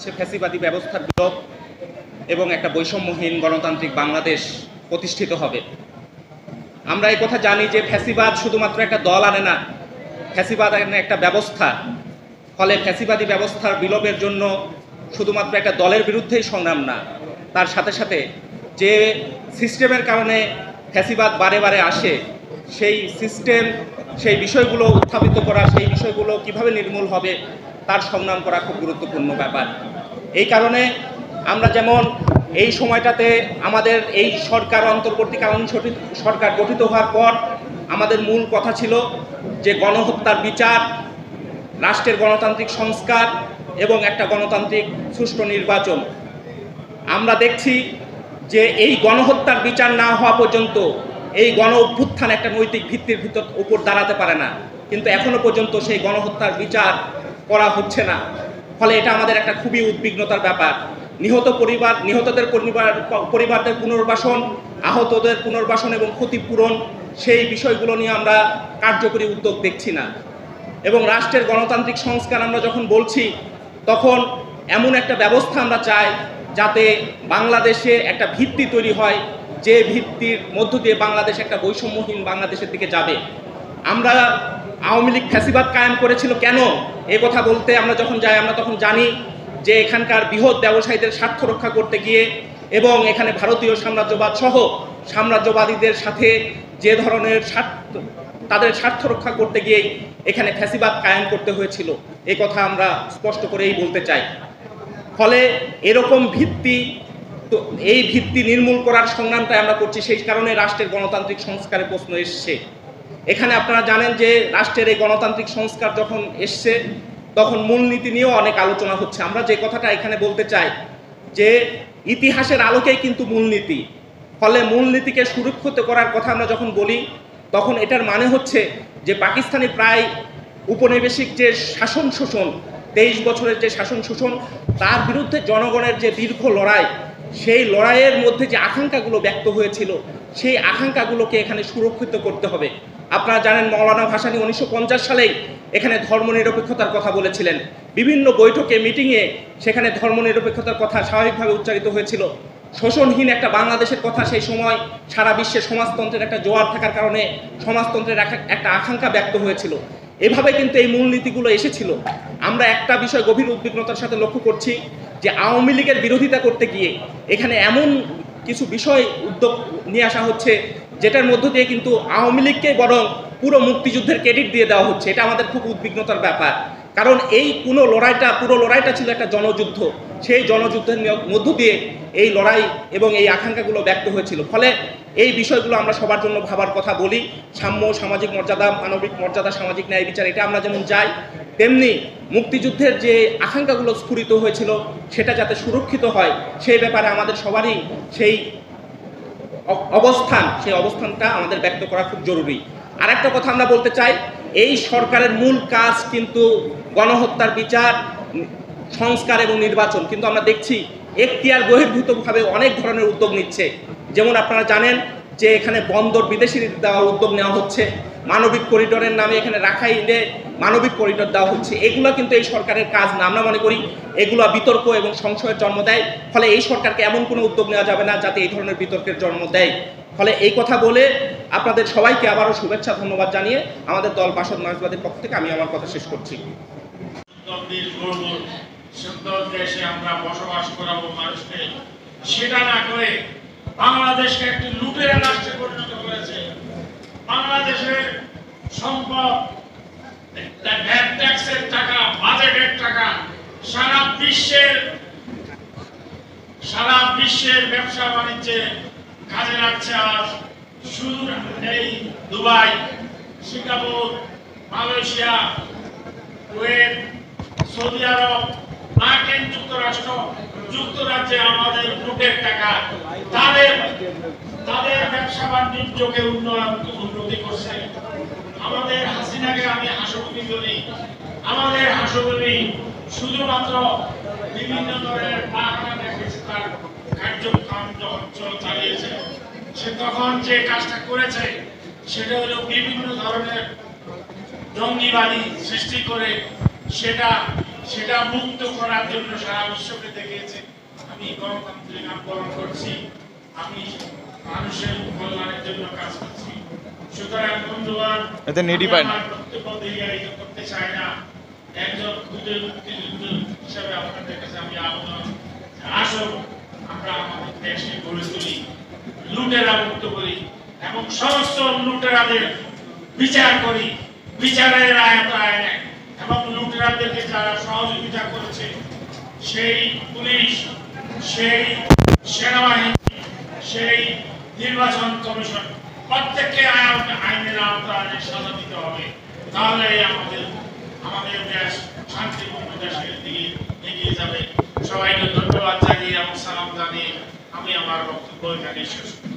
হচ্ছে ফ্যাসিবাদী ব্যবস্থার বিলোপ এবং একটা বৈষম্যহীন গণতান্ত্রিক বাংলাদেশ প্রতিষ্ঠিত হবে। আমরা এই কথা জানি যে ফ্যাসিবাদ শুধুমাত্র একটা দল আনে না, ফ্যাসিবাদ আনে একটা ব্যবস্থা। ফলে ফ্যাসিবাদী ব্যবস্থার বিলোপের জন্য শুধুমাত্র একটা দলের বিরুদ্ধেই সংগ্রাম না, তার সাথে সাথে যে সিস্টেমের কারণে ফ্যাসিবাদ বারে বারে আসে সেই সিস্টেম, সেই বিষয়গুলো উত্থাপিত করা, সেই বিষয়গুলো কিভাবে নির্মূল হবে তার সংগ্রাম করা খুব গুরুত্বপূর্ণ ব্যাপার। এই কারণে আমরা যেমন এই সময়টাতে আমাদের এই সরকার, অন্তর্বর্তীকালীন সরকার গঠিত হওয়ার পর আমাদের মূল কথা ছিল যে গণহত্যার বিচার, রাষ্ট্রের গণতান্ত্রিক সংস্কার এবং একটা গণতান্ত্রিক সুষ্ঠু নির্বাচন। আমরা দেখছি যে এই গণহত্যার বিচার না হওয়া পর্যন্ত এই গণ অভ্যুত্থান একটা নৈতিক ভিত্তির উপর দাঁড়াতে পারে না, কিন্তু এখনো পর্যন্ত সেই গণহত্যার বিচার করা হচ্ছে না। ফলে এটা আমাদের একটা খুবই উদ্বিগ্নতার ব্যাপার। নিহতদের পরিবারদের পুনর্বাসন, আহতদের পুনর্বাসন এবং ক্ষতিপূরণ, সেই বিষয়গুলো নিয়ে আমরা কার্যকরী উদ্যোগ দেখছি না। এবং রাষ্ট্রের গণতান্ত্রিক সংস্কার আমরা যখন বলছি, তখন এমন একটা ব্যবস্থা আমরা চাই যাতে বাংলাদেশে একটা ভিত্তি তৈরি হয়, যে ভিত্তির মধ্য দিয়ে বাংলাদেশ একটা বৈষম্যহীন বাংলাদেশের দিকে যাবে। আমরা আওয়ামী লীগ ফ্যাসিবাদ কায়েম করেছিল কেন, এ কথা বলতে আমরা যখন যাই, আমরা তখন জানি যে এখানকার বৃহৎ ব্যবসায়ীদের স্বার্থ রক্ষা করতে গিয়ে এবং এখানে ভারতীয় সাম্রাজ্যবাদ সহ সাম্রাজ্যবাদীদের সাথে যে ধরনের তাদের স্বার্থ রক্ষা করতে গিয়েই এখানে ফ্যাসিবাদ কায়েম করতে হয়েছিল, এই কথা আমরা স্পষ্ট করেই বলতে চাই। ফলে এরকম ভিত্তি, তো এই ভিত্তি নির্মূল করার সংগ্রামটা আমরা করছি, সেই কারণে রাষ্ট্রের গণতান্ত্রিক সংস্কারের প্রশ্ন এসছে। এখানে আপনারা জানেন যে রাষ্ট্রের এই গণতান্ত্রিক সংস্কার যখন এসছে, তখন মূলনীতি নিয়েও অনেক আলোচনা হচ্ছে। আমরা যে কথাটা এখানে বলতে চাই যে ইতিহাসের আলোকেই কিন্তু মূলনীতি। ফলে মূলনীতিকে সুরক্ষিত করার কথা আমরা যখন বলি, তখন এটার মানে হচ্ছে যে পাকিস্তানি প্রায় উপনিবেশিক যে শাসন শোষণ, 23 বছরের যে শাসন শোষণ, তার বিরুদ্ধে জনগণের যে দীর্ঘ লড়াই, সেই লড়াইয়ের মধ্যে যে আকাঙ্ক্ষাগুলো ব্যক্ত হয়েছিল, সেই আকাঙ্ক্ষাগুলোকে এখানে সুরক্ষিত করতে হবে। আপনারা জানেন মওলানা ভাসানী 1950 সালেই এখানে ধর্মনিরপেক্ষতার কথা বলেছিলেন। বিভিন্ন বৈঠকে, মিটিংয়ে সেখানে ধর্মনিরপেক্ষতার কথা স্বাভাবিকভাবে উচ্চারিত হয়েছিল। শোষণহীন একটা বাংলাদেশের কথা সেই সময় সারা বিশ্বে সমাজতন্ত্রের একটা জোয়ার থাকার কারণে সমাজতন্ত্রের একটা আকাঙ্ক্ষা ব্যক্ত হয়েছিল। এভাবে কিন্তু এই মূলনীতিগুলো এসেছিল। আমরা একটা বিষয় গভীর উদ্বিগ্নতার সাথে লক্ষ্য করছি যে আওয়ামী লীগের বিরোধিতা করতে গিয়ে এখানে এমন কিছু বিষয় উদ্যোগ নিয়ে আসা হচ্ছে, যেটার মধ্য দিয়ে কিন্তু আওয়ামী লীগকে বরং পুরো মুক্তিযুদ্ধের ক্রেডিট দিয়ে দেওয়া হচ্ছে। এটা আমাদের খুব উদ্বিগ্নতার ব্যাপার, কারণ এই পুরো লড়াইটা ছিল একটা জনযুদ্ধ। সেই জনযুদ্ধের মধ্য দিয়ে এই লড়াই এবং এই আকাঙ্ক্ষাগুলো ব্যক্ত হয়েছিল। ফলে এই বিষয়গুলো আমরা সবার জন্য ভাবার কথা বলি। সাম্য, সামাজিক মর্যাদা, মানবিক মর্যাদা, সামাজিক ন্যায় বিচার, এটা আমরা যেমন চাই, তেমনি মুক্তিযুদ্ধের যে আকাঙ্ক্ষাগুলো স্ফুরিত হয়েছিল সেটা যাতে সুরক্ষিত হয়, সেই ব্যাপারে আমাদের সবারই সেই অবস্থানটা আমাদের ব্যক্ত করা খুব জরুরি। আর একটা কথা আমরা বলতে চাই, এই সরকারের মূল কাজ কিন্তু গণহত্যার বিচার, সংস্কার এবং নির্বাচন। কিন্তু আমরা দেখছি এখতিয়ার বহির্ভূতভাবে অনেক ধরনের উদ্যোগ নিচ্ছে। যেমন আপনারা জানেন যে এখানে বন্দর বিদেশিদের দেওয়ার উদ্যোগ নেওয়া হচ্ছে, মানবিক করিডোরের নামে এখানে রাখাইনে মানবিক করিডোর দেওয়া হচ্ছে। এগুলো কিন্তু এই সরকারের কাজ না। আমরা মনে করি এগুলো বিতর্ক এবং সংশয়ের জন্ম দেয়। ফলে এই সরকারকে এমন কোনো উদ্যোগ নেওয়া যাবে না যাতে এই ধরনের বিতর্কের জন্ম দেয়। ফলে এই কথা বলে আপনাদের সবাইকে আবারও শুভেচ্ছা, ধন্যবাদ জানিয়ে আমাদের দল বাসদ মার্ক্সবাদের পক্ষ থেকে আমি আমার কথা শেষ করছি। সুন্দর দেশে আমরা বসবাস করাবো মানুষকে, সেটা না করে বাংলাদেশকে একটি লুটের রাষ্ট্রে পরিণত করেছে। বাংলাদেশের সম্পদ, ভ্যাট ট্যাক্সের টাকা, বাজেটের টাকা সারা বিশ্বের ব্যবসা বাণিজ্যে কাজে লাগছে। আজ শুধু এই Dubai, Singapore, Malaysia, Kuwait, Saudi Arab, মার্কিন যুক্তরাষ্ট্র, যুক্তরাজ্যে আমাদের লুটের টাকা তাদের ব্যবসা বাণিজ্যকে উন্নতি করছে। আমাদের হাসিনাকে আমি হাসপাতাল বলি, আমাদের হাসপাতালে শুধুমাত্র বিভিন্ন ধরনের পাহারা দেখেছে, তার কার্যক্রম যখন চালিয়েছে, সে তখন যে কাজটা করেছে সেটা হলো বিভিন্ন ধরনের জঙ্গিবাদী সৃষ্টি করে সেটা সেটা মুক্ত করার জন্য সারা বিশ্বকে দেখিয়েছে আমি গণতান্ত্রিক আন্দোলন করছি, আমি মানুষের কল্যাণের জন্য কাজ করছি। সুতরাং বন্ধুগণ, এতে নেডি পায় না। আমার বক্তব্য দীর্ঘায়িত করতে চাই না। একজন ক্ষুদ্র মুক্তিযুদ্ধ হিসাবে আপনাদের কাছে আমি আবেদন, আসুন আমরা আমাদের দেশকে গড়ে তুলি, লুটেরা মুক্ত করি এবং সমস্ত লুটেরাদের বিচার করি, বিচারের আয়তায় এবং লুটেরাদেরকে যারা সহযোগিতা করেছে সেই পুলিশ, সেই সেনাবাহিনী, সেই নির্বাচন কমিশন প্রত্যেককে আইনের আওতায় সাজা দিতে হবে। তাহলে আমাদের দেশ শান্তিপূর্ণ দেশের দিকে এগিয়ে যাবে। সবাইকে ধন্যবাদ জানিয়ে এবং সালাম জানিয়ে আমি আমার বক্তব্য এখানে শেষ করছি।